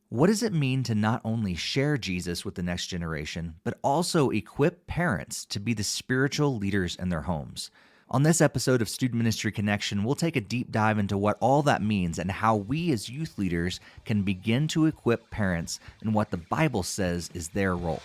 What does it mean to not only share Jesus with the next generation, but also equip parents to be the spiritual leaders in their homes? On this episode of Student Ministry Connection, we'll take a deep dive into what all that means and how we as youth leaders can begin to equip parents in what the Bible says is their role.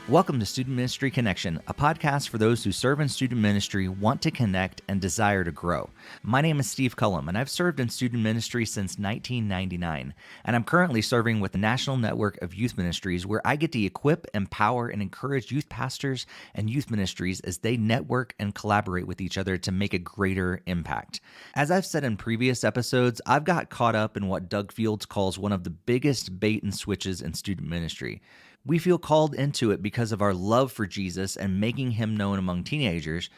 Welcome to Student Ministry Connection, a podcast for those who serve in student ministry, want to connect, and desire to grow. My name is Steve Cullum, and I've served in student ministry since 1999, and I'm currently serving with the National Network of Youth Ministries, where I get to equip, empower, and encourage youth pastors and youth ministries as they network and collaborate with each other to make a greater impact. As I've said in previous episodes, I've got caught up in what Doug Fields calls one of the biggest bait and switches in student ministry. We feel called into it because of our love for Jesus and making him known among teenagers,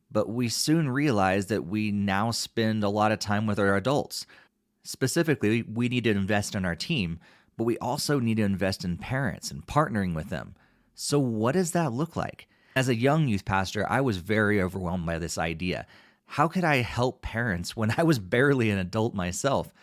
but we soon realize that we now spend a lot of time with our adults. Specifically, we need to invest in our team, but we also need to invest in parents and partnering with them. So what does that look like? As a young youth pastor, I was very overwhelmed by this idea. How could I help parents when I was barely an adult myself?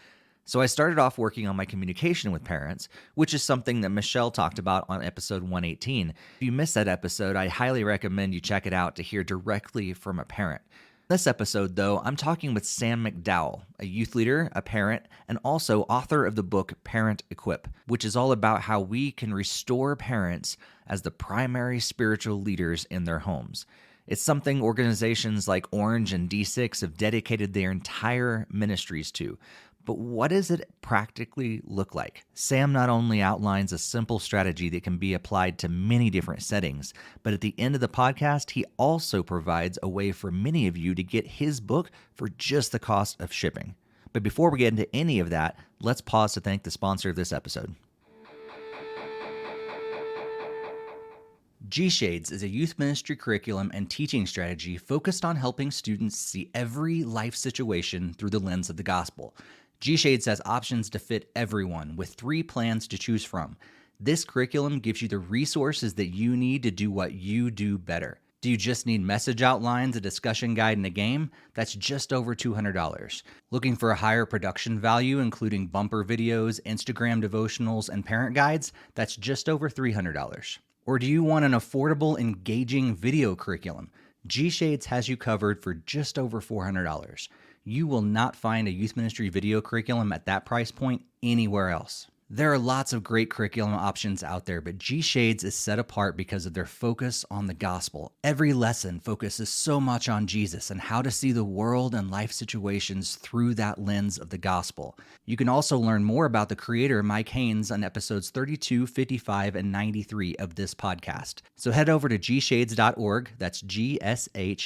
So I started off working on my communication with parents, which is something that Michelle talked about on episode 118. If you missed that episode, I highly recommend you check it out to hear directly from a parent. This episode, though, I'm talking with Sam McDowell, a youth leader, a parent, and also author of the book Parent Equip, which is all about how we can restore parents as the primary spiritual leaders in their homes. It's something organizations like Orange and D6 have dedicated their entire ministries to. But what does it practically look like? Sam not only outlines a simple strategy that can be applied to many different settings, but at the end of the podcast, he also provides a way for many of you to get his book for just the cost of shipping. But before we get into any of that, let's pause to thank the sponsor of this episode. G-Shades is a youth ministry curriculum and teaching strategy focused on helping students see every life situation through the lens of the gospel. G-Shades has options to fit everyone with 3 plans to choose from. This curriculum gives you the resources that you need to do what you do better. Do you just need message outlines, a discussion guide, and a game? That's just over $200. Looking for a higher production value, including bumper videos, Instagram devotionals, and parent guides? That's just over $300. Or do you want an affordable, engaging video curriculum? G-Shades has you covered for just over $400. You will not find a youth ministry video curriculum at that price point anywhere else. There are lots of great curriculum options out there, but G-Shades is set apart because of their focus on the gospel. Every lesson focuses so much on Jesus and how to see the world and life situations through that lens of the gospel. You can also learn more about the creator, Mike Haynes, on episodes 32, 55, and 93 of this podcast. So head over to gshades.org, that's gshades.org,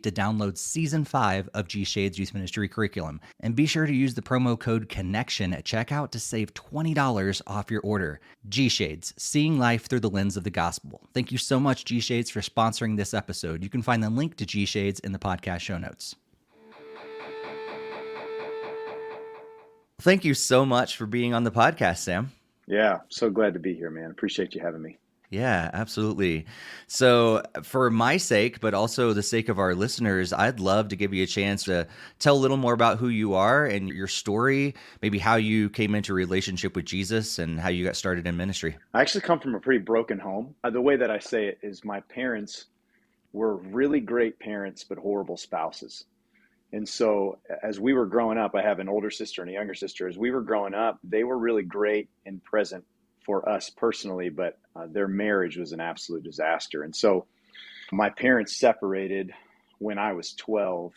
to download Season 5 of G-Shades Youth Ministry Curriculum. And be sure to use the promo code CONNECTION at checkout to save $20 off your order. G-Shades, seeing life through the lens of the gospel. Thank you so much, G-Shades, for sponsoring this episode. You can find the link to G-Shades in the podcast show notes. Thank you so much for being on the podcast, Sam. Yeah, so glad to be here, man. Appreciate you having me. Yeah, absolutely. So for my sake, but also the sake of our listeners, I'd love to give you a chance to tell a little more about who you are and your story, maybe how you came into a relationship with Jesus and how you got started in ministry. I actually come from a pretty broken home. The way that I say it is my parents were really great parents, but horrible spouses. And so as we were growing up, I have an older sister and a younger sister. As we were growing up, they were really great and present for us personally, but their marriage was an absolute disaster. And so my parents separated when I was 12.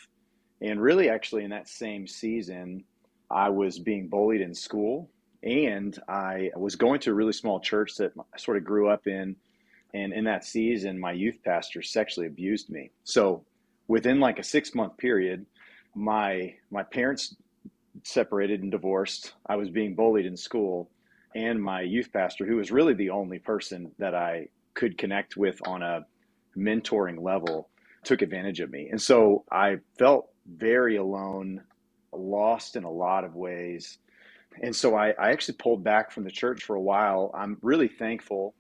And really, actually, in that same season, I was being bullied in school. And I was going to a really small church that I sort of grew up in. And in that season, my youth pastor sexually abused me. So within like a 6-month period, my parents separated and divorced. I was being bullied in school. And my youth pastor, who was really the only person that I could connect with on a mentoring level, took advantage of me. And so I felt very alone, lost in a lot of ways. And so I actually pulled back from the church for a while. I'm really thankful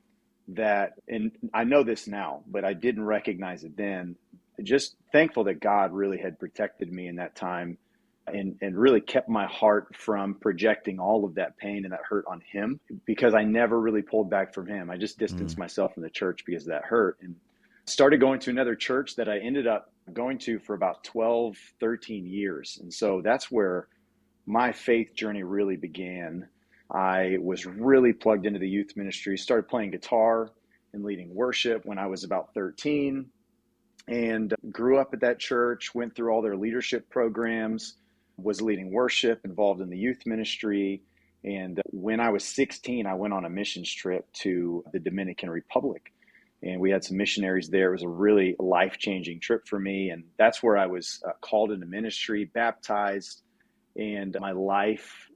that, and I know this now, but I didn't recognize it then. Just thankful that God really had protected me in that time and really kept my heart from projecting all of that pain and that hurt on him, because I never really pulled back from him. I just distanced myself from the church because of that hurt, and started going to another church that I ended up going to for about 12, 13 years. And so that's where my faith journey really began. I was really plugged into the youth ministry, started playing guitar and leading worship when I was about 13, and grew up at that church, went through all their leadership programs, was leading worship, involved in the youth ministry. And when I was 16, I went on a missions trip to the Dominican Republic. And we had some missionaries there. It was a really life-changing trip for me. And that's where I was called into ministry, baptized. And my life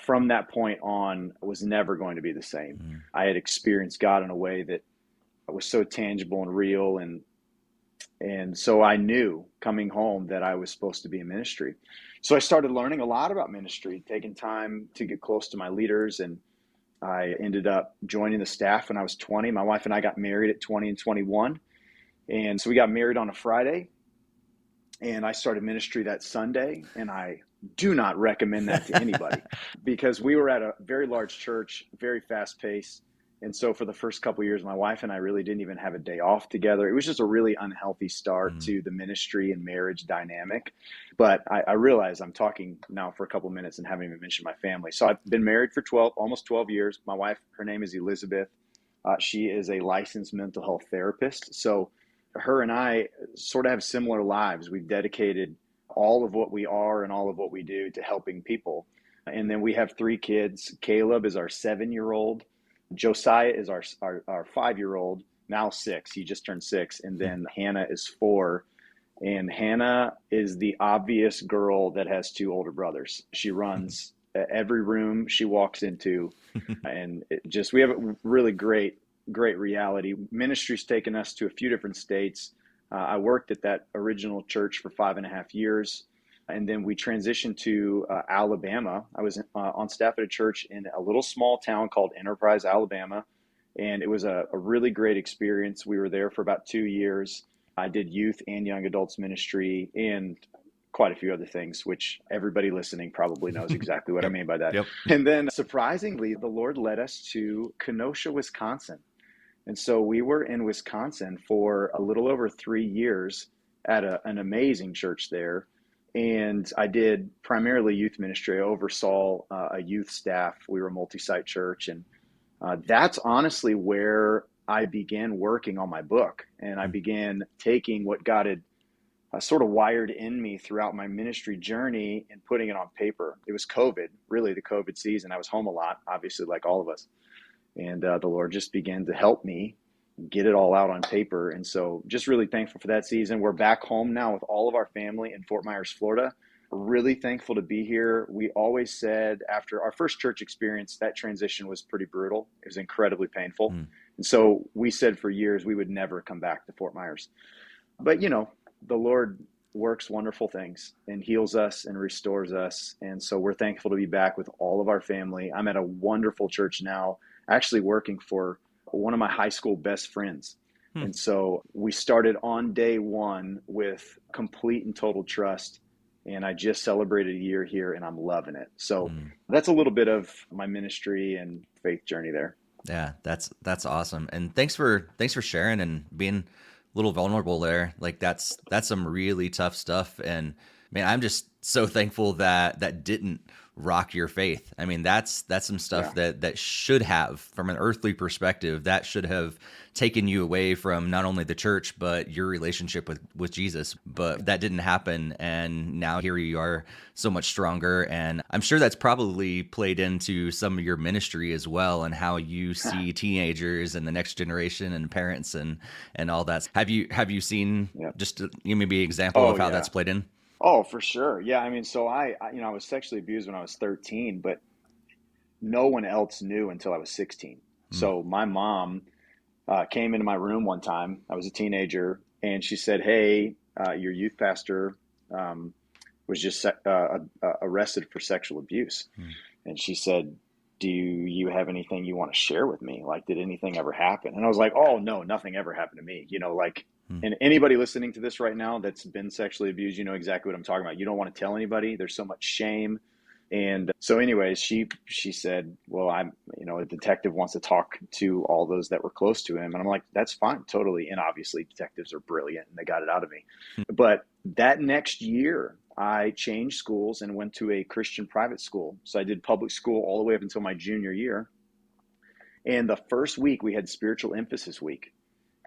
from that point on was never going to be the same. I had experienced God in a way that was so tangible and real. And so I knew coming home that I was supposed to be in ministry. So I started learning a lot about ministry, taking time to get close to my leaders. And I ended up joining the staff when I was 20. My wife and I got married at 20 and 21. And so we got married on a Friday. And I started ministry that Sunday. And I do not recommend that to anybody because we were at a very large church, very fast paced. And so for the first couple of years, my wife and I really didn't even have a day off together. It was just a really unhealthy start to the ministry and marriage dynamic. But I realize I'm talking now for a couple of minutes and haven't even mentioned my family. So I've been married for almost 12 years. My wife, her name is Elizabeth. She is a licensed mental health therapist. So her and I sort of have similar lives. We've dedicated all of what we are and all of what we do to helping people. And then we have 3 kids. Caleb is our 7-year-old. Josiah is our 5-year-old, now 6. He just turned 6. And then Hannah is 4. And Hannah is the obvious girl that has 2 older brothers. She runs every room she walks into. And we have a really great reality. Ministry's taken us to a few different states. I worked at that original church for 5.5 years. And then we transitioned to Alabama. I was on staff at a church in a little small town called Enterprise, Alabama. And it was a really great experience. We were there for about 2 years. I did youth and young adults ministry and quite a few other things, which everybody listening probably knows exactly what I mean by that. Yep. And then surprisingly, the Lord led us to Kenosha, Wisconsin. And so we were in Wisconsin for a little over 3 years at an amazing church there. And I did primarily youth ministry. I oversaw a youth staff. We were a multi-site church. And that's honestly where I began working on my book. And I began taking what God had sort of wired in me throughout my ministry journey and putting it on paper. It was COVID, really the COVID season. I was home a lot, obviously, like all of us. And the Lord just began to help me get it all out on paper. And so just really thankful for that season. We're back home now with all of our family in Fort Myers, Florida. Really thankful to be here. We always said after our first church experience, that transition was pretty brutal. It was incredibly painful. And so we said for years we would never come back to Fort Myers. But, the Lord works wonderful things and heals us and restores us. And so we're thankful to be back with all of our family. I'm at a wonderful church now, actually working for one of my high school best friends. And so we started on day one with complete and total trust. And I just celebrated a year here and I'm loving it. So that's a little bit of my ministry and faith journey there. Yeah, that's awesome. And thanks for sharing and being a little vulnerable there. Like that's some really tough stuff. And man, I'm just so thankful that didn't rock your faith. I mean, that's some stuff that should have, from an earthly perspective, that should have taken you away from not only the church, but your relationship with Jesus. But that didn't happen. And now here you are, so much stronger. And I'm sure that's probably played into some of your ministry as well, and how you see teenagers and the next generation and parents and all that. Have you seen just maybe an example of how that's played in? Oh, for sure. Yeah. I mean, so I was sexually abused when I was 13, but no one else knew until I was 16. So my mom came into my room one time. I was a teenager, and she said, "Hey, your youth pastor was just arrested for sexual abuse." And she said, do you have anything you want to share with me? Like, did anything ever happen? And I was like, oh, no, nothing ever happened to me. Like, Mm. and anybody listening to this right now that's been sexually abused, you know exactly what I'm talking about. You don't want to tell anybody. There's so much shame. And so anyways, she said, well, a detective wants to talk to all those that were close to him. And I'm like, that's fine, totally. And obviously detectives are brilliant and they got it out of me. But that next year, I changed schools and went to a Christian private school. So I did public school all the way up until my junior year. And the first week we had spiritual emphasis week.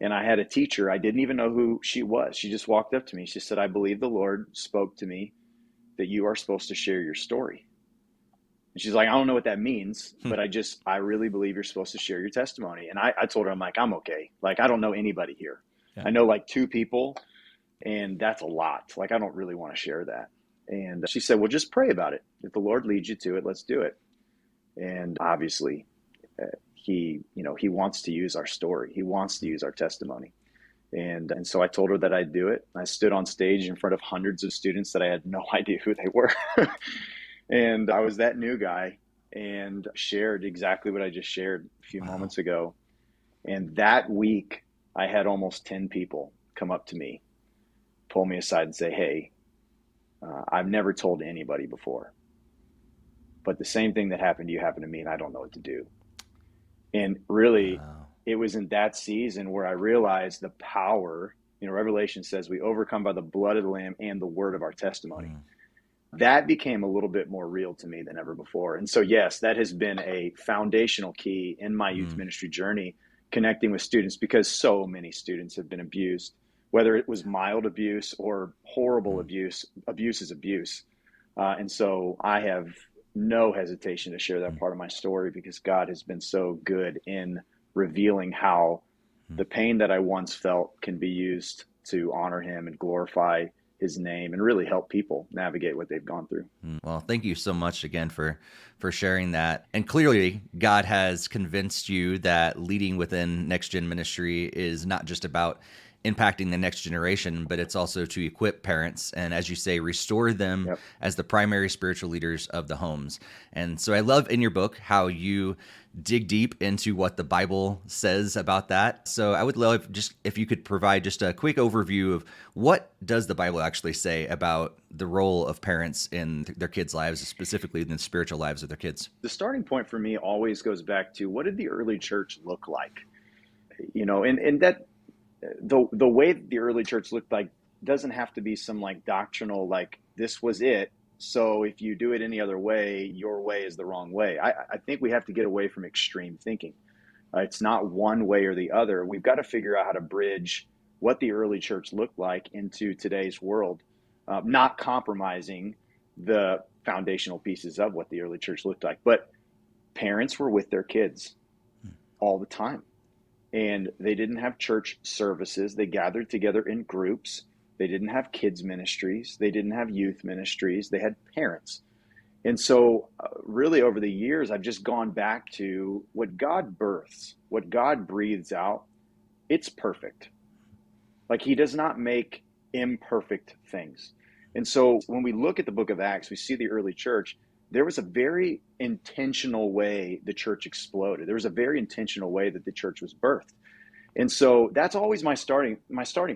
And I had a teacher, I didn't even know who she was. She just walked up to me. She said, I believe the Lord spoke to me that you are supposed to share your story. And she's like, I don't know what that means, but I really believe you're supposed to share your testimony. And I told her, I'm like, I'm okay. Like, I don't know anybody here. Yeah. I know like 2 people, and that's a lot. Like, I don't really want to share that. And she said, well, just pray about it. If the Lord leads you to it, let's do it. And obviously, he wants to use our story. He wants to use our testimony. And so I told her that I'd do it. I stood on stage in front of hundreds of students that I had no idea who they were. And I was that new guy and shared exactly what I just shared a few moments ago. And that week, I had almost 10 people come up to me, pull me aside and say, hey, I've never told anybody before, but the same thing that happened to you happened to me, and I don't know what to do. And really, it was in that season where I realized the power. Revelation says we overcome by the blood of the Lamb and the word of our testimony. That became a little bit more real to me than ever before. And so, yes, that has been a foundational key in my youth ministry journey, connecting with students, because so many students have been abused, whether it was mild abuse or horrible abuse. Abuse is abuse. And so I have no hesitation to share that part of my story, because God has been so good in revealing how the pain that I once felt can be used to honor him and glorify his name and really help people navigate what they've gone through. Well, thank you so much again for sharing that. And clearly, God has convinced you that leading within Next Gen Ministry is not just about impacting the next generation, but it's also to equip parents and, as you say, restore them as the primary spiritual leaders of the homes. And so I love in your book how you dig deep into what the Bible says about that. So I would love just if you could provide just a quick overview of what does the Bible actually say about the role of parents in their kids' lives, specifically in the spiritual lives of their kids. The starting point for me always goes back to, what did the early church look like? And that the way that the early church looked like doesn't have to be some like doctrinal, like this was it, so if you do it any other way, your way is the wrong way. I think we have to get away from extreme thinking. It's not one way or the other. We've got to figure out how to bridge what the early church looked like into today's world, not compromising the foundational pieces of what the early church looked like. But parents were with their kids all the time. And they didn't have church services. They gathered together in groups. They didn't have kids ministries. They didn't have youth ministries. They had parents. And so really over the years, I've just gone back to what God births, what God breathes out. It's perfect. Like, he does not make imperfect things. And so when we look at the book of Acts, we see the early church. There was a very intentional way the church exploded. There was a very intentional way that the church was birthed. And so that's always my starting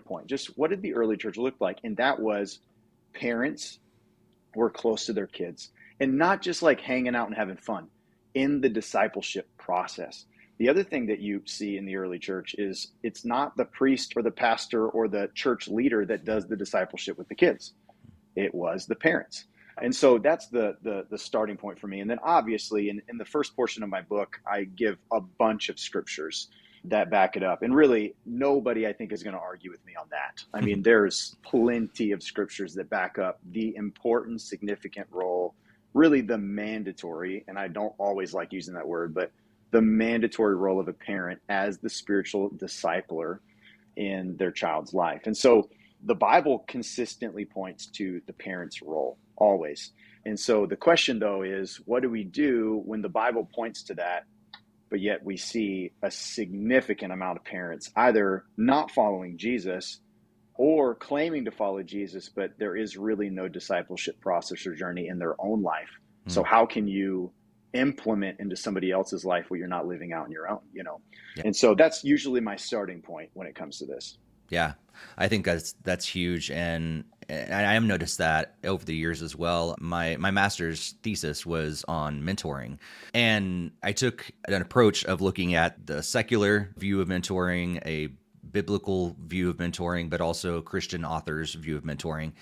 point. Just what did the early church look like? And that was parents were close to their kids, and not just like hanging out and having fun in the discipleship process. The other thing that you see in the early church is it's not the priest or the pastor or the church leader that does the discipleship with the kids. It was the parents. And so that's the starting point for me. And then obviously in the first portion of my book, I give a bunch of scriptures that back it up. And really, nobody, I think, is going to argue with me on that. I mean, there's plenty of scriptures that back up the important, significant role, really the mandatory, and I don't always like using that word, but the mandatory role of a parent as the spiritual discipler in their child's life. And so the Bible consistently points to the parent's role, always. And so the question, though, is what do we do when the Bible points to that, but yet we see a significant amount of parents either not following Jesus or claiming to follow Jesus, but there is really no discipleship process or journey in their own life. So how can you implement into somebody else's life what you're not living out in your own, Yeah. And so that's usually my starting point when it comes to this. Yeah, I think that's huge, and I have noticed that over the years as well. My master's thesis was on mentoring, and I took an approach of looking at the secular view of mentoring, a biblical view of mentoring, but also Christian authors' view of mentoring.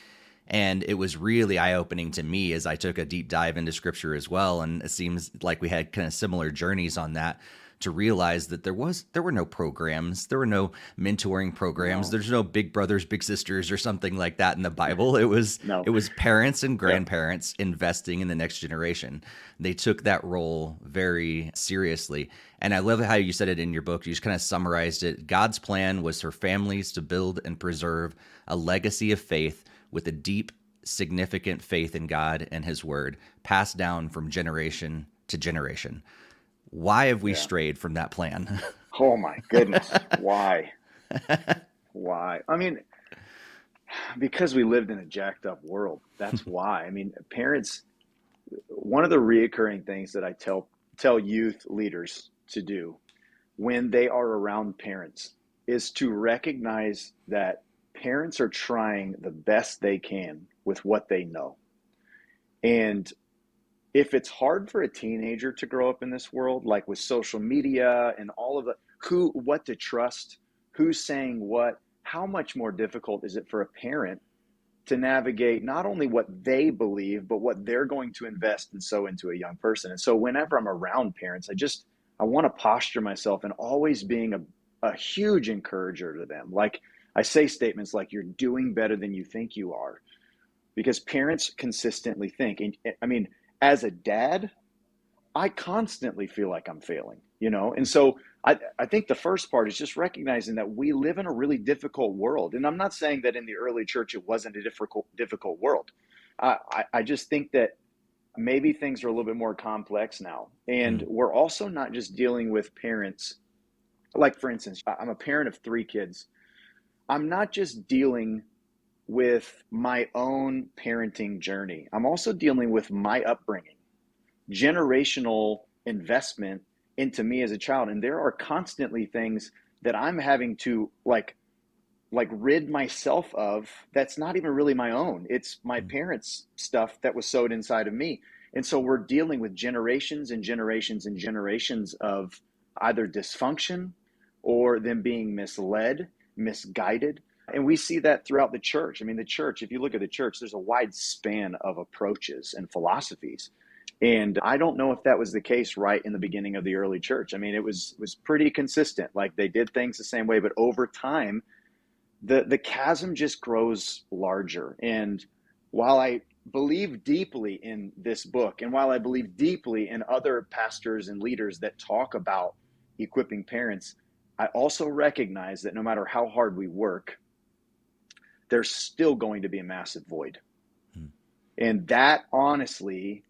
And it was really eye-opening to me as I took a deep dive into scripture as well. And it seems like we had kind of similar journeys on that, to realize that there were no programs, there were no mentoring programs, No. there's no big brothers, big sisters or something like that in the Bible. It was No. parents and Yep. grandparents investing in the next generation. They took that role very seriously. And I love how you said it in your book. You just kind of summarized it. God's plan was for families to build and preserve a legacy of faith with a deep, significant faith in God and his word, passed down from generation to generation. Why have we strayed from that plan? Oh my goodness. Why? Why? I mean, because we lived in a jacked up world. That's why. I mean, parents, one of the reoccurring things that I tell youth leaders to do when they are around parents is to recognize that parents are trying the best they can with what they know. And if it's hard for a teenager to grow up in this world, like with social media and all of the what to trust, who's saying what, how much more difficult is it for a parent to navigate not only what they believe, but what they're going to invest and sow into a young person? And so whenever I'm around parents, I want to posture myself and always being a huge encourager to them. Like I say statements like, you're doing better than you think you are, because parents consistently think. And I mean, as a dad, I constantly feel like I'm failing, And so I think the first part is just recognizing that we live in a really difficult world. And I'm not saying that in the early church it wasn't a difficult world. I just think that maybe things are a little bit more complex now. And we're also not just dealing with parents. Like, for instance, I'm a parent of 3 kids. I'm not just dealing with my own parenting journey. I'm also dealing with my upbringing, generational investment into me as a child. And there are constantly things that I'm having to like rid myself of that's not even really my own. It's my parents' stuff that was sewed inside of me. And so we're dealing with generations and generations and generations of either dysfunction or them being misled, misguided. And we see that throughout the church. I mean, the church, if you look at the church, there's a wide span of approaches and philosophies. And I don't know if that was the case right in the beginning of the early church. I mean, it was pretty consistent. Like they did things the same way, but over time, the chasm just grows larger. And while I believe deeply in this book, and while I believe deeply in other pastors and leaders that talk about equipping parents, I also recognize that no matter how hard we work, there's still going to be a massive void. And that honestly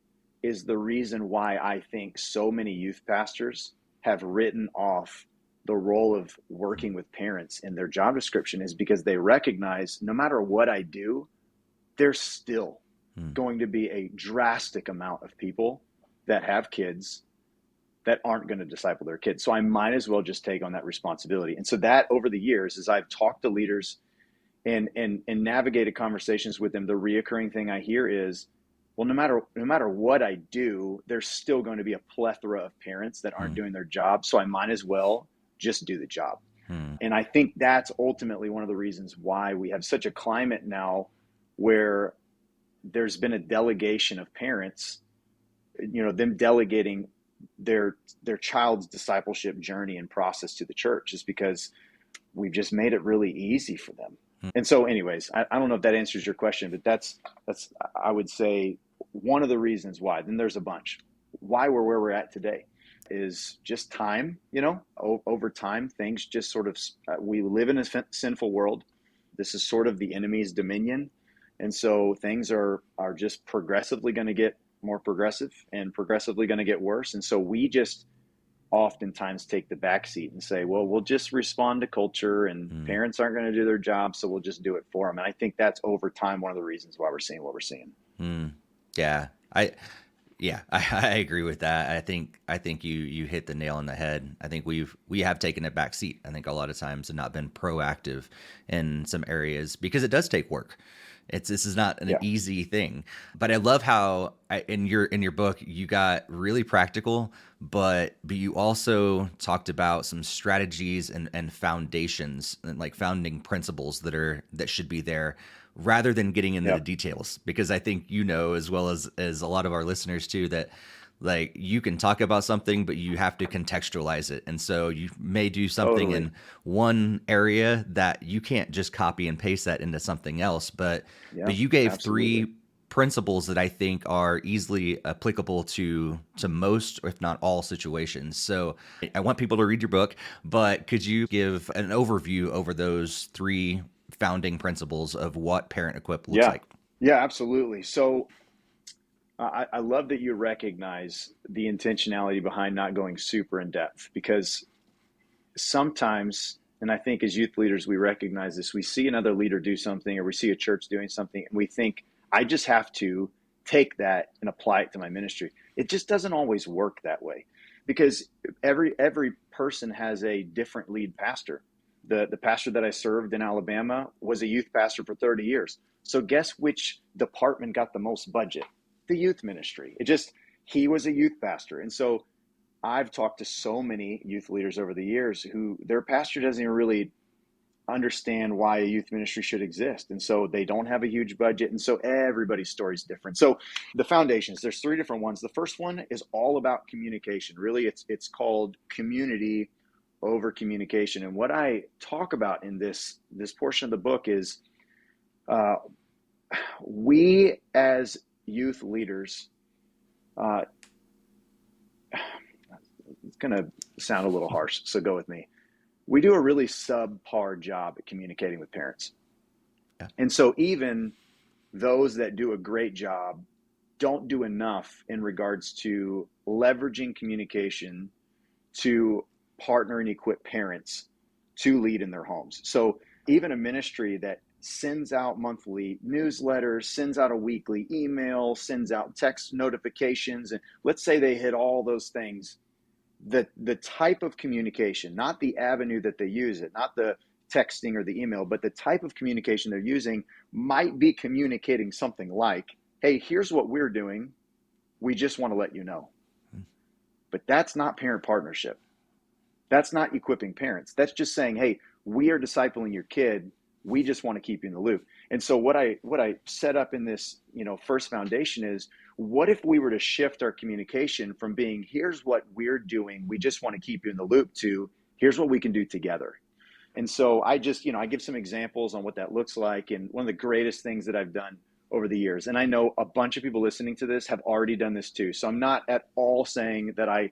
is the reason why I think so many youth pastors have written off the role of working with parents in their job description, is because they recognize no matter what I do, there's still going to be a drastic amount of people that have kids that aren't going to disciple their kids. So I might as well just take on that responsibility. And so that over the years, as I've talked to leaders and navigated conversations with them, the reoccurring thing I hear is, well, no matter what I do, there's still going to be a plethora of parents that aren't doing their job. So I might as well just do the job. And I think that's ultimately one of the reasons why we have such a climate now where there's been a delegation of parents, them delegating their child's discipleship journey and process to the church, is because we've just made it really easy for them. And so anyways, I don't know if that answers your question, but that's I would say one of the reasons why. Then there's a bunch. Why we're where we're at today is just time. Over time, things just sort of, we live in a sinful world. This is sort of the enemy's dominion. And so things are just progressively going to get more progressive and progressively going to get worse. And so we just oftentimes take the back seat and say, well, we'll just respond to culture, and parents aren't going to do their job, so we'll just do it for them. And I think that's over time one of the reasons why we're seeing what we're seeing. Yeah. Yeah, I agree with that. I think you hit the nail on the head. I think we have taken a back seat. I think a lot of times and not been proactive in some areas because it does take work. This is not an Yeah, easy thing. But I love how in your book you got really practical, but you also talked about some strategies and foundations and like founding principles that should be there rather than getting into yeah, the details, because I think as well as a lot of our listeners too, that like you can talk about something but you have to contextualize it, and so you may do something totally. in one area that you can't just copy and paste that into something else, but Yeah, you gave absolutely. three principles that I think are easily applicable to most, if not all, situations. So I want people to read your book, but could you give an overview over those three founding principles of what Parent Equip looks Yeah, like? yeah, absolutely. So I love that you recognize the intentionality behind not going super in depth because sometimes, and I think as youth leaders, we recognize this. We see another leader do something, or we see a church doing something, and we think, I just have to take that and apply it to my ministry. It just doesn't always work that way because every person has a different lead pastor. The pastor that I served in Alabama was a youth pastor for 30 years. So guess which department got the most budget? The youth ministry. He was a youth pastor. And so I've talked to so many youth leaders over the years who their pastor doesn't even really understand why a youth ministry should exist. And so they don't have a huge budget. And so everybody's story is different. So the foundations, there's three different ones. The first one is all about communication. Really, it's called community over communication. And what I talk about in this portion of the book is uh, we as youth leaders, uh, it's going to sound a little harsh, so go with me. We do a really subpar job at communicating with parents. Yeah. And so even those that do a great job don't do enough in regards to leveraging communication to partner and equip parents to lead in their homes. So even a ministry that sends out monthly newsletters, sends out a weekly email, sends out text notifications, and let's say they hit all those things, the type of communication, not the avenue that they use it, not the texting or the email, but the type of communication they're using might be communicating something like, hey, here's what we're doing. We just want to let you know. But that's not parent partnership. That's not equipping parents. That's just saying, hey, we are discipling your kid. We just want to keep you in the loop. And so what I set up in this, first foundation is, what if we were to shift our communication from being, here's what we're doing, we just want to keep you in the loop, to here's what we can do together. And so I just, I give some examples on what that looks like. And one of the greatest things that I've done over the years, and I know a bunch of people listening to this have already done this too. So I'm not at all saying that I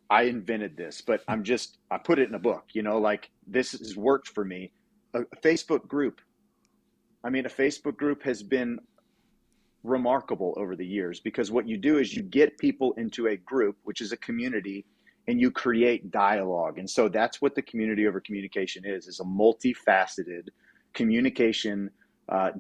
invented this, but I put it in a book, like this has worked for me. A Facebook group. I mean, a Facebook group has been remarkable over the years because what you do is you get people into a group, which is a community, and you create dialogue. And so that's what the community over communication is a multifaceted communication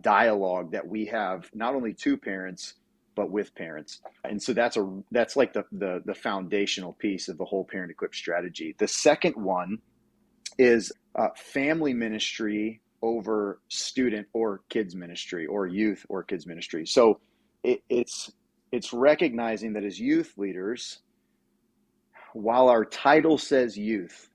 dialogue that we have not only to parents, but with parents. And so that's like the foundational piece of the whole Parent Equip strategy. The second one is family ministry over student or kids ministry, or youth or kids ministry. So it's recognizing that as youth leaders, while our title says youth,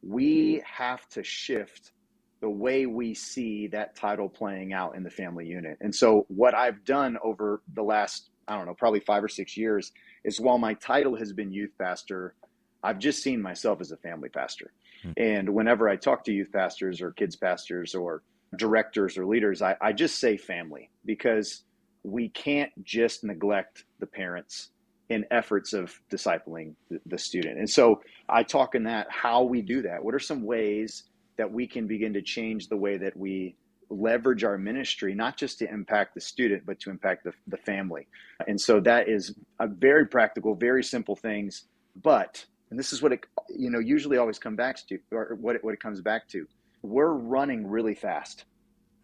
we have to shift the way we see that title playing out in the family unit. And so what I've done over the last, I don't know, probably 5 or 6 years is, while my title has been youth pastor, I've just seen myself as a family pastor. And whenever I talk to youth pastors or kids pastors or directors or leaders, I just say family, because we can't just neglect the parents in efforts of discipling the student. And so I talk in that, how we do that. What are some ways that we can begin to change the way that we leverage our ministry, not just to impact the student, but to impact the family. And so that is a very practical, very simple things. But, and this is what it, usually always come back to, or what it comes back to. We're running really fast.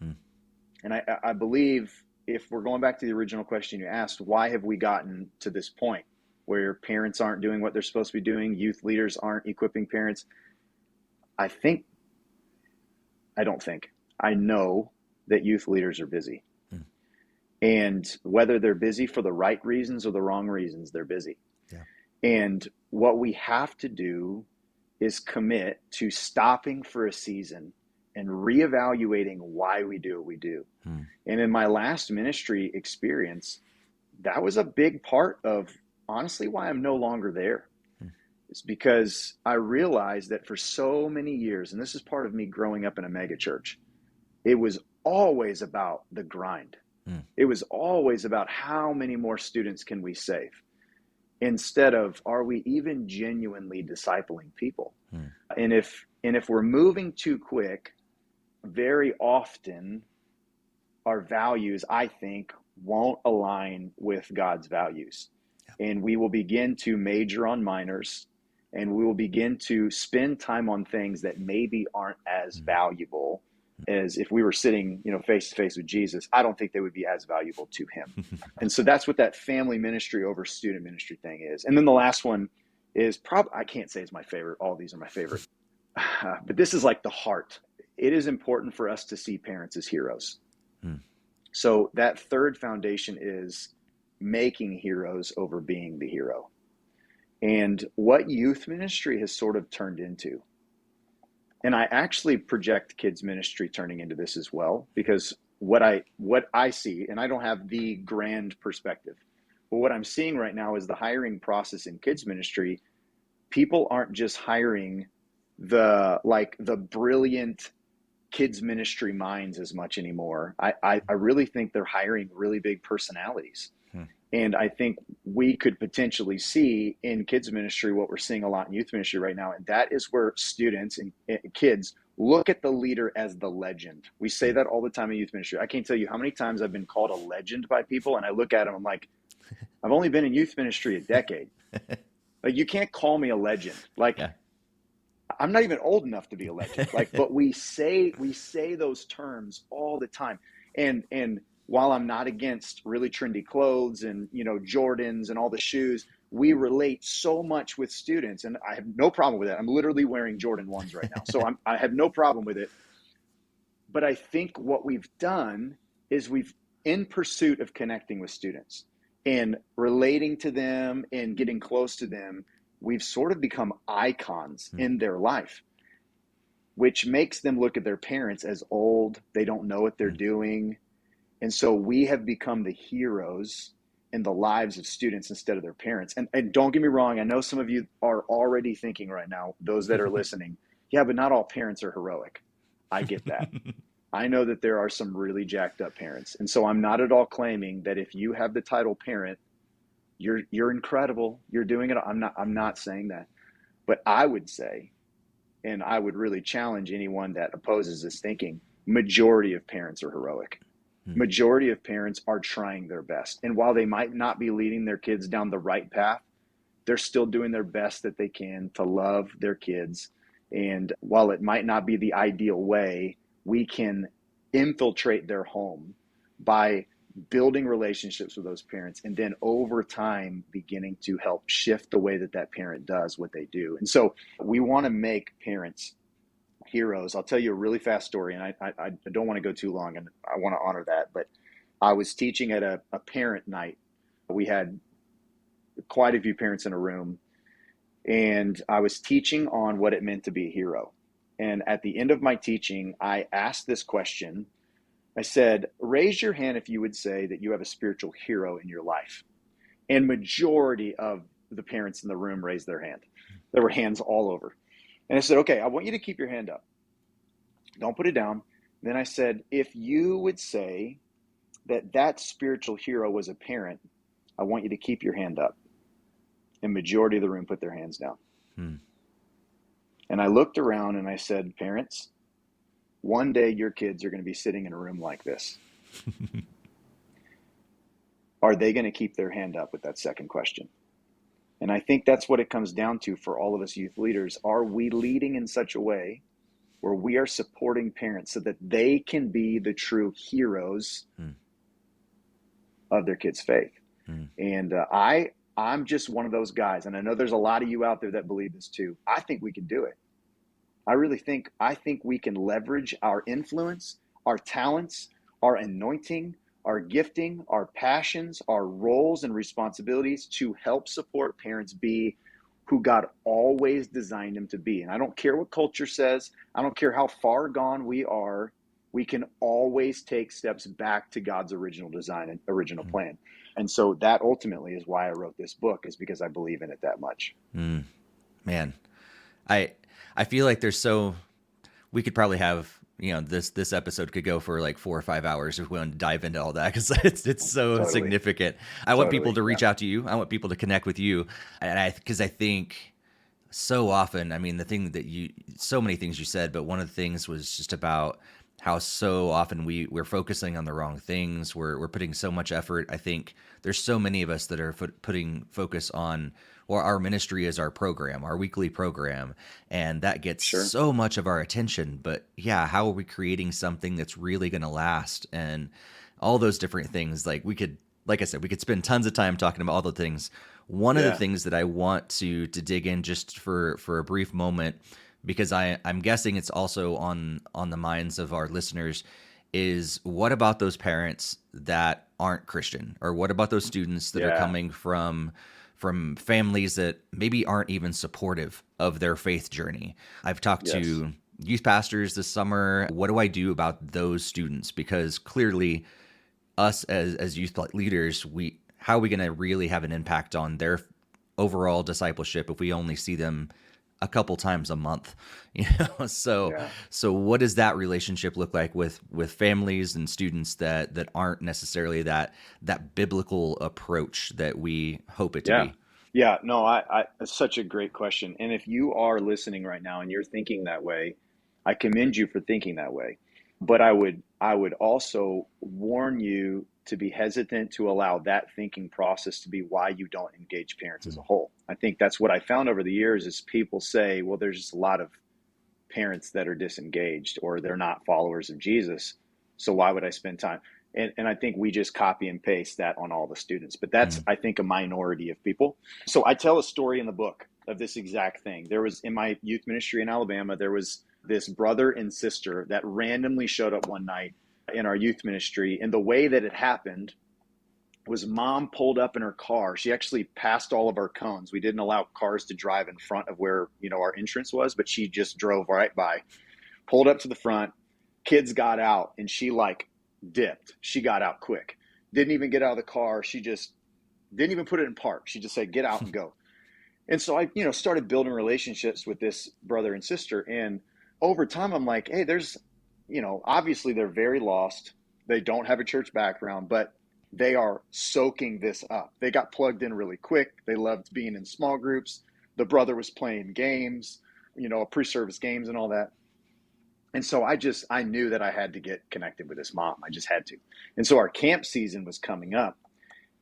And I believe if we're going back to the original question you asked, why have we gotten to this point where parents aren't doing what they're supposed to be doing, youth leaders aren't equipping parents? I know that youth leaders are busy. And whether they're busy for the right reasons or the wrong reasons, they're busy. Yeah. And what we have to do is commit to stopping for a season and reevaluating why we do what we do. And in my last ministry experience, that was a big part of honestly why I'm no longer there. It's because I realized that for so many years, and this is part of me growing up in a mega church, it was always about the grind. It was always about how many more students can we save, instead of, are we even genuinely discipling people? And if we're moving too quick, very often our values, I think, won't align with God's values. And we will begin to major on minors, and we will begin to spend time on things that maybe aren't as valuable as if we were sitting, face to face with Jesus. I don't think they would be as valuable to him. And so that's what that family ministry over student ministry thing is. And then the last one is I can't say it's my favorite. All these are my favorite. But this is like the heart. It is important for us to see parents as heroes. So that third foundation is making heroes over being the hero. And what youth ministry has sort of turned into, and I actually project kids ministry turning into this as well, because what I see, and I don't have the grand perspective, but what I'm seeing right now is the hiring process in kids ministry. People aren't just hiring the brilliant kids ministry minds as much anymore. I really think they're hiring really big personalities. And I think we could potentially see in kids ministry what we're seeing a lot in youth ministry right now. And that is where students and kids look at the leader as the legend. We say that all the time in youth ministry. I can't tell you how many times I've been called a legend by people, and I look at them, I'm like, I've only been in youth ministry a decade. Like, you can't call me a legend. Like, yeah. I'm not even old enough to be a legend. Like, but we say those terms all the time. And while I'm not against really trendy clothes and, Jordans and all the shoes, we relate so much with students, and I have no problem with it. I'm literally wearing Jordan 1s right now. So I have no problem with it. But I think what we've done is we've, in pursuit of connecting with students and relating to them and getting close to them, we've sort of become icons in their life, which makes them look at their parents as old. They don't know what they're doing. And so we have become the heroes in the lives of students instead of their parents. And don't get me wrong, I know some of you are already thinking right now, those that are listening, yeah, but not all parents are heroic. I get that. I know that there are some really jacked up parents. And so I'm not at all claiming that if you have the title parent, you're incredible, you're doing it. I'm not saying that. But I would say, and I would really challenge anyone that opposes this thinking, majority of parents are heroic. Majority of parents are trying their best. And while they might not be leading their kids down the right path, they're still doing their best that they can to love their kids. And while it might not be the ideal way, we can infiltrate their home by building relationships with those parents, and then over time beginning to help shift the way that parent does what they do. And so we want to make parents heroes. I'll tell you a really fast story, and I don't want to go too long, and I want to honor that. But I was teaching at a parent night. We had quite a few parents in a room, and I was teaching on what it meant to be a hero. And at the end of my teaching, I asked this question. I said, raise your hand if you would say that you have a spiritual hero in your life. And majority of the parents in the room raised their hand. There were hands all over. And I said, okay, I want you to keep your hand up. Don't put it down. Then I said, if you would say that spiritual hero was a parent, I want you to keep your hand up. And majority of the room put their hands down. And I looked around and I said, parents, one day your kids are going to be sitting in a room like this. Are they going to keep their hand up with that second question? And I think that's what it comes down to for all of us youth leaders. Are we leading in such a way where we are supporting parents so that they can be the true heroes of their kids' faith. Mm. And I'm just one of those guys. And I know there's a lot of you out there that believe this too. I think we can do it. I think we can leverage our influence, our talents, our anointing, our gifting, our passions, our roles and responsibilities to help support parents be who God always designed them to be. And I don't care what culture says, I don't care how far gone we are, we can always take steps back to God's original design and original plan. And so that ultimately is why I wrote this book, is because I believe in it that much. Man, I feel like we could probably have, this episode could go for like 4 or 5 hours if we want to dive into all that, because it's so Totally. significant. I want people to reach Yeah. out to you. I want people to connect with you. And because I think so often, I mean, so many things you said, but one of the things was just about how so often we're focusing on the wrong things. We're putting so much effort. I think there's so many of us that are putting focus on, or our ministry is our program, our weekly program, and that gets Sure. so much of our attention. But yeah, how are we creating something that's really going to last? And all those different things. Like I said, we could spend tons of time talking about all the things. One of the Yeah. things that I want to dig in just for a brief moment, because I'm guessing it's also on the minds of our listeners, is what about those parents that aren't Christian? Or what about those students that are Yeah. coming from families that maybe aren't even supportive of their faith journey? I've talked Yes. to youth pastors this summer. What do I do about those students? Because clearly us as youth leaders, how are we going to really have an impact on their overall discipleship if we only see them a couple times a month? So Yeah. so what does that relationship look like with families and students that aren't necessarily that biblical approach that we hope it to Yeah. be? Yeah. No, it's such a great question. And if you are listening right now and you're thinking that way, I commend you for thinking that way. But I would also warn you to be hesitant to allow that thinking process to be why you don't engage parents as a whole. I think that's what I found over the years is people say, well, there's just a lot of parents that are disengaged or they're not followers of Jesus. So why would I spend time? And I think we just copy and paste that on all the students. But that's, I think, a minority of people. So I tell a story in the book of this exact thing. There was, in my youth ministry in Alabama, there was this brother and sister that randomly showed up one night in our youth ministry. And the way that it happened was mom pulled up in her car. She actually passed all of our cones. We didn't allow cars to drive in front of where, our entrance was, but she just drove right by, pulled up to the front. Kids got out and she dipped. She got out quick. Didn't even get out of the car. She just didn't even put it in park. She just said, get out and go. And so I, started building relationships with this brother and sister. And over time, I'm like, hey, there's, obviously they're very lost. They don't have a church background, but they are soaking this up. They got plugged in really quick. They loved being in small groups. The brother was playing games, pre-service games and all that. And so I knew that I had to get connected with this mom. I just had to. And so our camp season was coming up.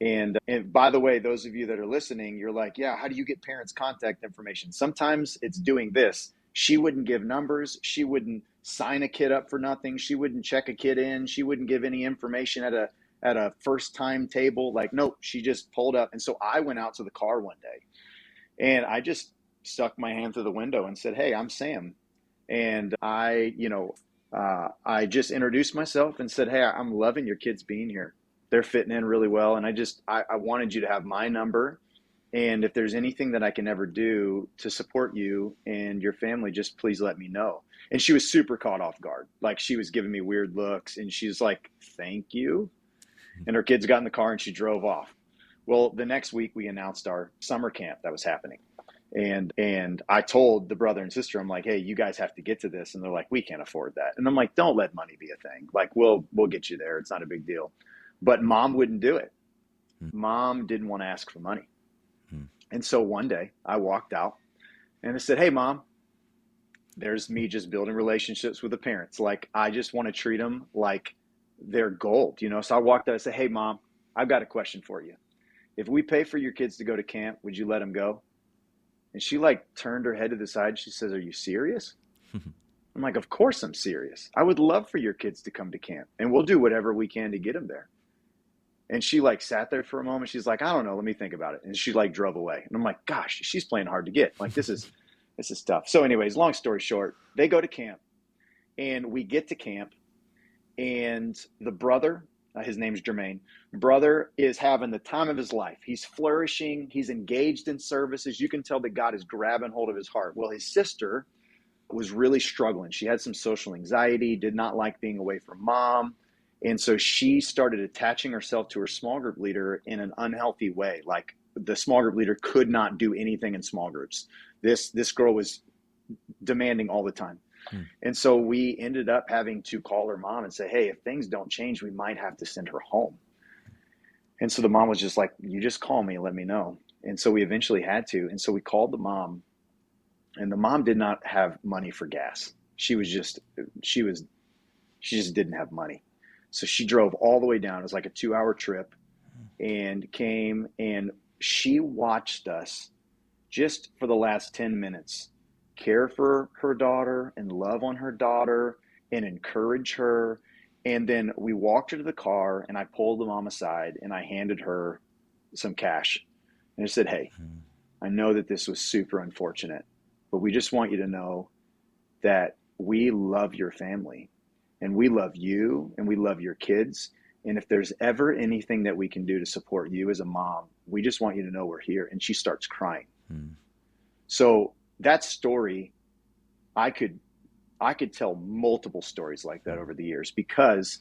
And by the way, those of you that are listening, you're like, yeah, how do you get parents' contact information? Sometimes it's doing this. She wouldn't give numbers. She wouldn't sign a kid up for nothing. She wouldn't check a kid in. She wouldn't give any information at a first time table. Like, nope, she just pulled up. And so I went out to the car one day and I just stuck my hand through the window and said, hey, I'm Sam. And I just introduced myself and said, hey, I'm loving your kids being here. They're fitting in really well. And I wanted you to have my number. And if there's anything that I can ever do to support you and your family, just please let me know. And she was super caught off guard. Like she was giving me weird looks and she's like, thank you. And her kids got in the car and she drove off. Well, the next week we announced our summer camp that was happening. And I told the brother and sister, I'm like, hey, you guys have to get to this. And they're like, we can't afford that. And I'm like, don't let money be a thing. Like, we'll get you there. It's not a big deal. But mom wouldn't do it. Mom didn't want to ask for money. And so one day I walked out and I said, hey, mom, there's me just building relationships with the parents. Like, I just want to treat them like they're gold, So I walked out and said, hey, mom, I've got a question for you. If we pay for your kids to go to camp, would you let them go? And she turned her head to the side. She says, are you serious? I'm like, of course I'm serious. I would love for your kids to come to camp and we'll do whatever we can to get them there. And she like sat there for a moment. She's like, I don't know. Let me think about it. And she like drove away. And I'm like, gosh, she's playing hard to get. Like, this is tough. So anyways, long story short, they go to camp and we get to camp and the brother, his name's Jermaine, brother is having the time of his life. He's flourishing. He's engaged in services. You can tell that God is grabbing hold of his heart. Well, his sister was really struggling. She had some social anxiety, did not like being away from mom. And so she started attaching herself to her small group leader in an unhealthy way. Like the small group leader could not do anything in small groups. This girl was demanding all the time. And so we ended up having to call her mom and say, hey, if things don't change, we might have to send her home. And so the mom was just like, you just call me and let me know. And so we eventually had to. And so we called the mom, and the mom did not have money for gas. She just didn't have money. So she drove all the way down. It was like a 2-hour trip, and came, and she watched us just for the last 10 minutes care for her daughter and love on her daughter and encourage her. And then we walked her to the car, and I pulled the mom aside and I handed her some cash. And I said, hey, I know that this was super unfortunate, but we just want you to know that we love your family and we love you and we love your kids. And if there's ever anything that we can do to support you as a mom, we just want you to know we're here. And she starts crying. So that story, I could tell multiple stories like that over the years, because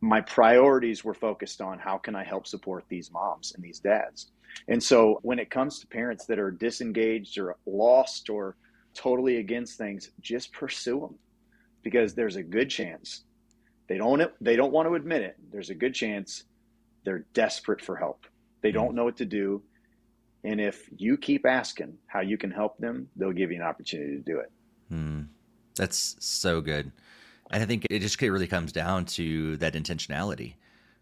my priorities were focused on how can I help support these moms and these dads. And so when it comes to parents that are disengaged or lost or totally against things, just pursue them, because there's a good chance they don't want to admit it. There's a good chance they're desperate for help. They don't know what to do. And if you keep asking how you can help them, they'll give you an opportunity to do it. That's so good. And I think it just really comes down to that intentionality,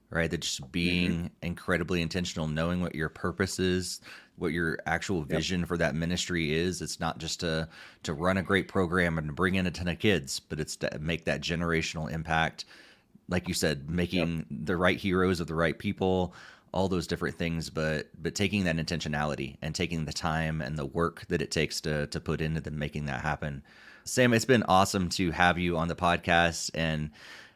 right? That just being incredibly intentional, knowing what your purpose is, what your actual vision for that ministry is. It's not just to run a great program and bring in a ton of kids, but it's to make that generational impact. Like you said, making the right heroes of the right people, all those different things, but taking that intentionality and taking the time and the work that it takes to put into making that happen. Sam, it's been awesome to have you on the podcast and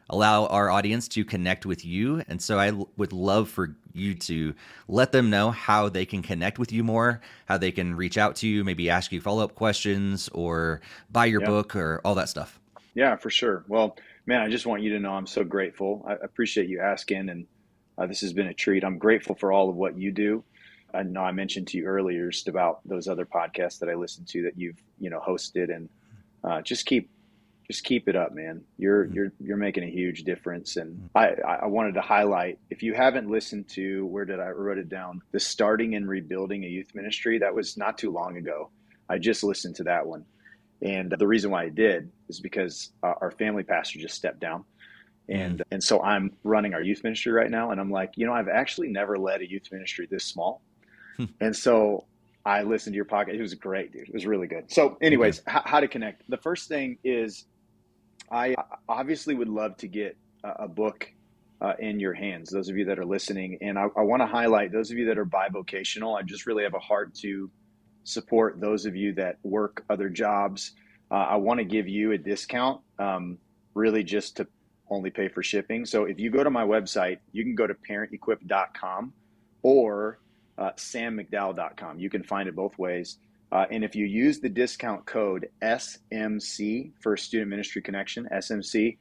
allow our audience to connect with you. And so I would love for you to let them know how they can connect with you more, how they can reach out to you, maybe ask you follow-up questions or buy your book or all that stuff. Yeah, for sure. Well, man, I just want you to know I'm so grateful. I appreciate you asking, and this has been a treat. I'm grateful for all of what you do. I know I mentioned to you earlier just about those other podcasts that I listened to that you've hosted, and just keep it up, man. You're making a huge difference. And I wanted to highlight, if you haven't listened to, I wrote it down, the Starting and Rebuilding a Youth Ministry. That was not too long ago. I just listened to that one. And the reason why I did is because our family pastor just stepped down. And so I'm running our youth ministry right now. And I'm like, I've actually never led a youth ministry this small. And so I listened to your podcast. It was great, dude. It was really good. So anyways, how to connect. The first thing is, I obviously would love to get a book in your hands, those of you that are listening. And I want to highlight those of you that are bivocational. I just really have a heart to support those of you that work other jobs. I want to give you a discount, really just to only pay for shipping. So if you go to my website, you can go to parentequip.com or sammcdowell.com. You can find it both ways. And if you use the discount code SMC for Student Ministry Connection, SMC,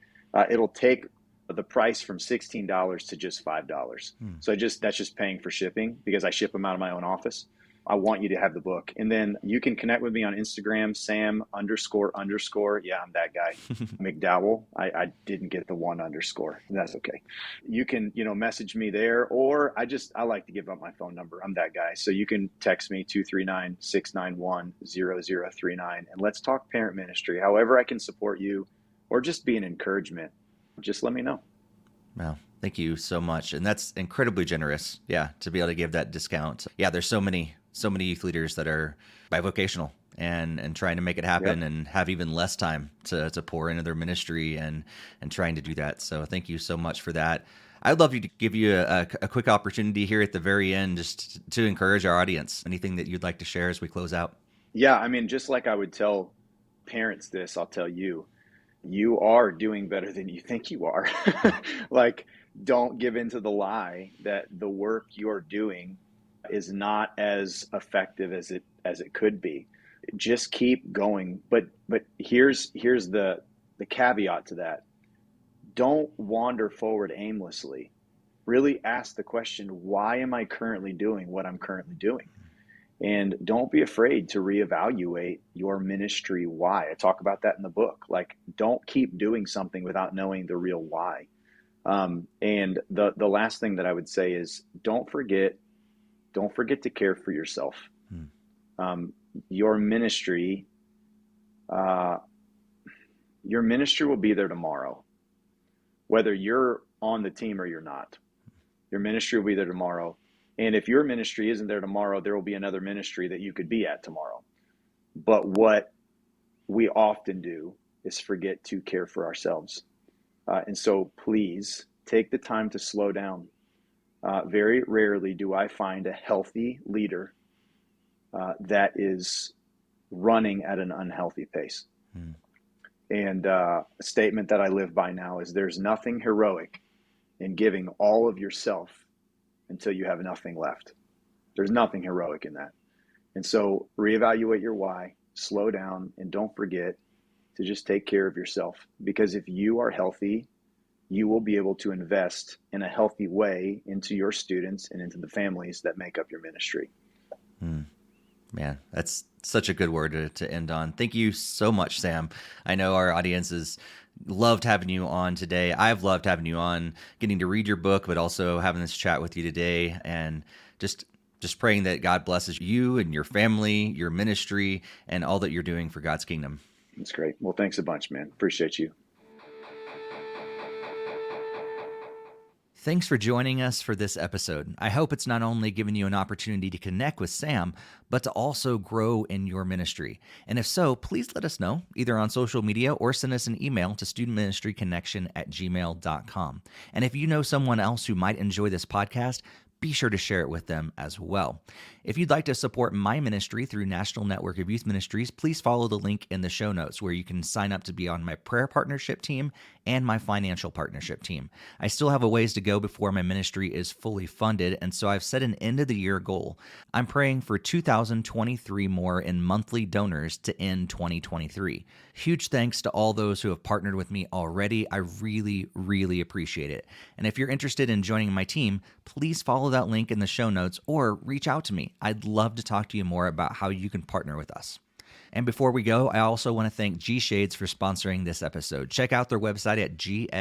it'll take the price from $16 to just $5. So that's just paying for shipping, because I ship them out of my own office. I want you to have the book. And then you can connect with me on Instagram, Sam __. Yeah, I'm that guy. McDowell. I didn't get the one underscore. That's okay. You can, message me there, or I like to give up my phone number. I'm that guy. So you can text me 239-691-0039, and let's talk parent ministry. However I can support you or just be an encouragement, just let me know. Wow. Thank you so much. And that's incredibly generous. Yeah. To be able to give that discount. Yeah. There's so many youth leaders that are bivocational and trying to make it happen and have even less time to pour into their ministry and trying to do that. So thank you so much for that. I'd love to give you a quick opportunity here at the very end just to encourage our audience. Anything that you'd like to share as we close out? Yeah, I mean, just like I would tell parents this, I'll tell you, you are doing better than you think you are. Like, don't give into the lie that the work you're doing is not as effective as it could be. Just keep going. But here's the caveat to that. Don't wander forward aimlessly. Really ask the question, why am I currently doing what I'm currently doing? And don't be afraid to reevaluate your ministry why. I talk about that in the book. Like, don't keep doing something without knowing the real why. And the last thing that I would say is don't forget to care for yourself. Your ministry will be there tomorrow, whether you're on the team or you're not. Your ministry will be there tomorrow. And if your ministry isn't there tomorrow, there will be another ministry that you could be at tomorrow. But what we often do is forget to care for ourselves. And so please take the time to slow down. Very rarely do I find a healthy leader that is running at an unhealthy pace. And a statement that I live by now is there's nothing heroic in giving all of yourself until you have nothing left. There's nothing heroic in that. And so reevaluate your why, slow down, and don't forget to just take care of yourself. Because if you are healthy, you will be able to invest in a healthy way into your students and into the families that make up your ministry. Man, that's such a good word to end on. Thank you so much, Sam. I know our audience has loved having you on today. I've loved having you on, getting to read your book, but also having this chat with you today, and just praying that God blesses you and your family, your ministry, and all that you're doing for God's kingdom. That's great. Well, thanks a bunch, man. Appreciate you. Thanks for joining us for this episode. I hope it's not only given you an opportunity to connect with Sam, but to also grow in your ministry. And if so, please let us know, either on social media or send us an email to studentministryconnection@gmail.com. And if you know someone else who might enjoy this podcast, be sure to share it with them as well. If you'd like to support my ministry through National Network of Youth Ministries, please follow the link in the show notes where you can sign up to be on my prayer partnership team and my financial partnership team. I still have a ways to go before my ministry is fully funded, and so I've set an end of the year goal. I'm praying for 2,023 more in monthly donors to end 2023. Huge thanks to all those who have partnered with me already. I really, really appreciate it. And if you're interested in joining my team, please follow that link in the show notes or reach out to me. I'd love to talk to you more about how you can partner with us. And before we go, I also want to thank G Shades for sponsoring this episode. Check out their website at gshades.org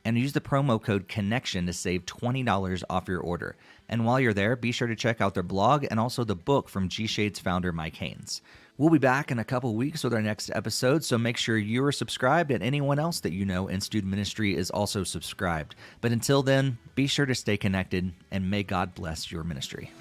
and use the promo code CONNECTION to save $20 off your order. And while you're there, be sure to check out their blog and also the book from G Shades founder Mike Haynes. We'll be back in a couple weeks with our next episode, so make sure you are subscribed and anyone else that you know in student ministry is also subscribed. But until then, be sure to stay connected and may God bless your ministry.